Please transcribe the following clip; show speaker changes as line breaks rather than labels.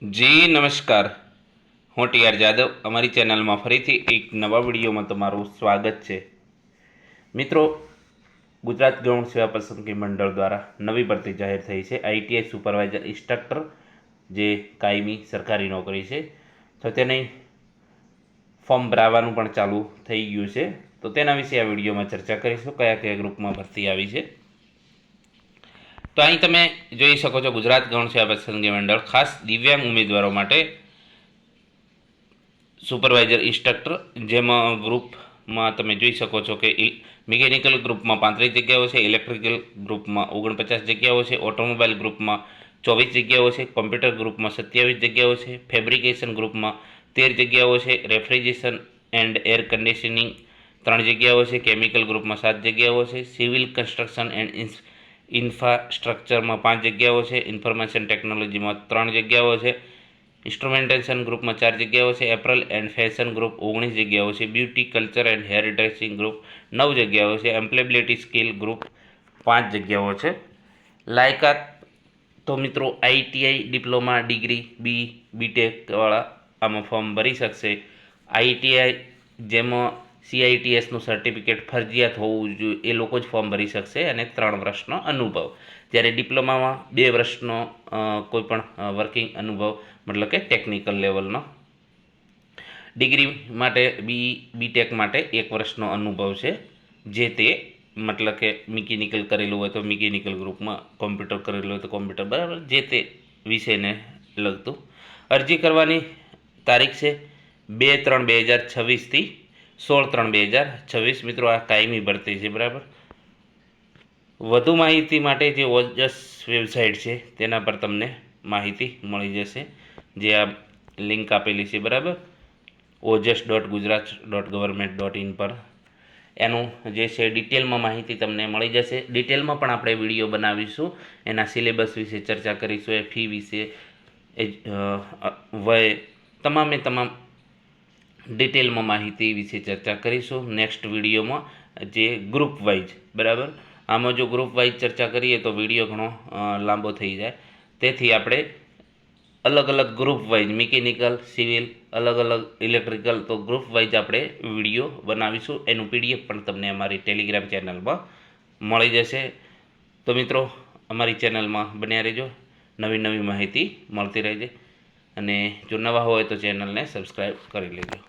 જી નમસ્કાર, હું ટીઆર જાદવ. અમારી ચેનલમાં ફરીથી એક નવા વિડીયોમાં તમારું સ્વાગત છે. મિત્રો, ગુજરાત ગૌણ સેવા પસંદગી મંડળ દ્વારા નવી ભરતી જાહેર થઈ છે. આઈટીઆઈ સુપરવાઇઝર ઇન્સ્ટ્રક્ટર, જે કાયમી સરકારી નોકરી છે, તો તેની ફોર્મ ભરાવાનું પણ ચાલુ થઈ ગયું છે. તો તેના વિશે આ વિડીયોમાં ચર્ચા કરીશું, કયા કયા ગ્રુપમાં ભરતી આવી છે. તો અહીં તમે જોઈ શકો છો, ગુજરાત ગૌણ સેવા પસંદગી મંડળ ખાસ દિવ્યાંગ ઉમેદવારો માટે સુપરવાઇઝર ઇન્સ્ટ્રક્ટર, જેમાં ગ્રુપમાં તમે જોઈ શકો છો કે મિકેનિકલ ગ્રુપમાં 35 જગ્યાઓ છે, ઇલેક્ટ્રિકલ ગ્રુપમાં 49 જગ્યાઓ છે, ઓટોમોબાઈલ ગ્રુપમાં 24 જગ્યાઓ છે, કોમ્પ્યુટર ગ્રુપમાં 27 જગ્યાઓ છે, ફેબ્રિકેશન ગ્રુપમાં 13 જગ્યાઓ છે, રેફ્રિજરેશન એન્ડ એર કન્ડિશનિંગ 3 જગ્યાઓ છે, કેમિકલ ગ્રુપમાં 7 જગ્યાઓ છે, સિવિલ કન્સ્ટ્રક્શન એન્ડ ઇન્ફ્રાસ્ટ્રક્ચરમાં 5 જગ્યાઓ છે, ઇન્ફોર્મેશન ટેકનોલોજીમાં 3 જગ્યાઓ છે, ઇન્સ્ટ્રુમેન્ટેશન ગ્રુપમાં 4 જગ્યાઓ છે, એપરલ એન્ડ ફેશન ગ્રુપ 19 જગ્યાઓ છે, beauty culture and hair dressing group 9 જગ્યાઓ છે, એમ્પ્લોયબિલિટી સ્કિલ ગ્રુપ 5 જગ્યાઓ છે. લાયકાત તો મિત્રો આઈટીઆઈ, ડિપ્લોમા, ડિગ્રી, બીટેકવાળા આમાં ફોર્મ ભરી શકશે. આઈટીઆઈ જેમાં CITSનું સર્ટિફિકેટ ફરજિયાત હોવું જોઈએ એ લોકો જ ફોર્મ ભરી શકશે, અને 3 વર્ષનો અનુભવ. જ્યારે ડિપ્લોમામાં 2 વર્ષનો કોઈપણ વર્કિંગ અનુભવ, મતલબ કે ટેકનિકલ લેવલનો. ડિગ્રી માટે બીટેક માટે 1 વર્ષનો અનુભવ છે, જે તે મતલબ કે મિકેનિકલ કરેલું હોય તો મિકેનિકલ ગ્રુપમાં, કોમ્પ્યુટર કરેલું હોય તો કોમ્પ્યુટર, બરાબર, જે તે વિષયને લગતું. અરજી કરવાની તારીખ છે 2/3/2026 થી 16/3/2026. મિત્રો, આ કાયમી ભરતી છે, બરાબર. વધુ માહિતી માટે જે ઓજસ વેબસાઇટ છે તેના પર તમને માહિતી મળી જશે, જે આ લિંક આપેલી છે, બરાબર, ojas.gujarat.government.in પર. એનું જે છે ડિટેલમાં માહિતી તમને મળી જશે. ડિટેલમાં પણ આપણે વિડીયો બનાવીશું, એના સિલેબસ વિશે ચર્ચા કરીશું, એ ફી વિશે, વય, તમામ ડિટેલમાં માહિતી વિશે ચર્ચા કરીશું નેક્સ્ટ વિડીયોમાં, જે ગ્રુપ વાઇઝ, બરાબર. આમાં જો ગ્રુપ વાઇઝ ચર્ચા કરીએ તો વિડીયો ઘણો લાંબો થઈ જાય. તેથી આપણે અલગ અલગ ગ્રુપ વાઇઝ, મિકેનિકલ, સિવિલ, અલગ અલગ ઇલેક્ટ્રિકલ, તો ગ્રુપ વાઇઝ આપણે વિડીયો બનાવીશું. એનું PDF પણ તમને અમારી ટેલિગ્રામ ચેનલમાં મળી જશે. તો મિત્રો, અમારી ચેનલમાં બન્યા રહેજો, નવી નવી માહિતી મળતી રહેશે. અને જો નવા હોય તો ચેનલને સબસ્ક્રાઈબ કરી લેજો.